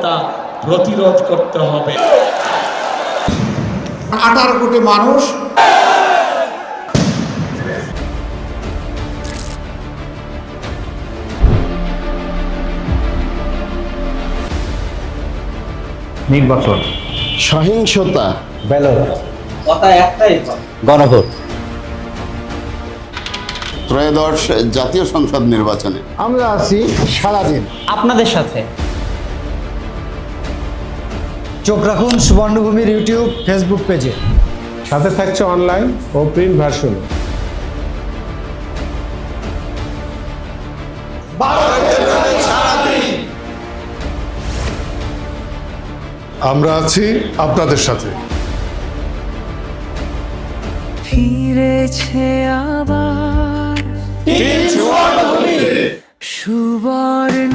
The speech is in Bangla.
গণহত্যা প্রতিরোধ করতে হবে। 18 কোটি মানুষ নির্বাচন, সহিংসতা, ব্যালট, কথা একটাই, গণভোট। ত্রয়োদশ জাতীয় সংসদ নির্বাচনে আমরা আছি সারাদিন আপনাদের সাথে। চোখ রাখুন সুবর্ণভূমির ইউটিউব ফেসবুক পেজে। সাথে থাকছে অনলাইন ও প্রিন্ট ভার্সন। আমরা আছি আপনাদের সাথে। ফিরেছে আবার সুবর্ণ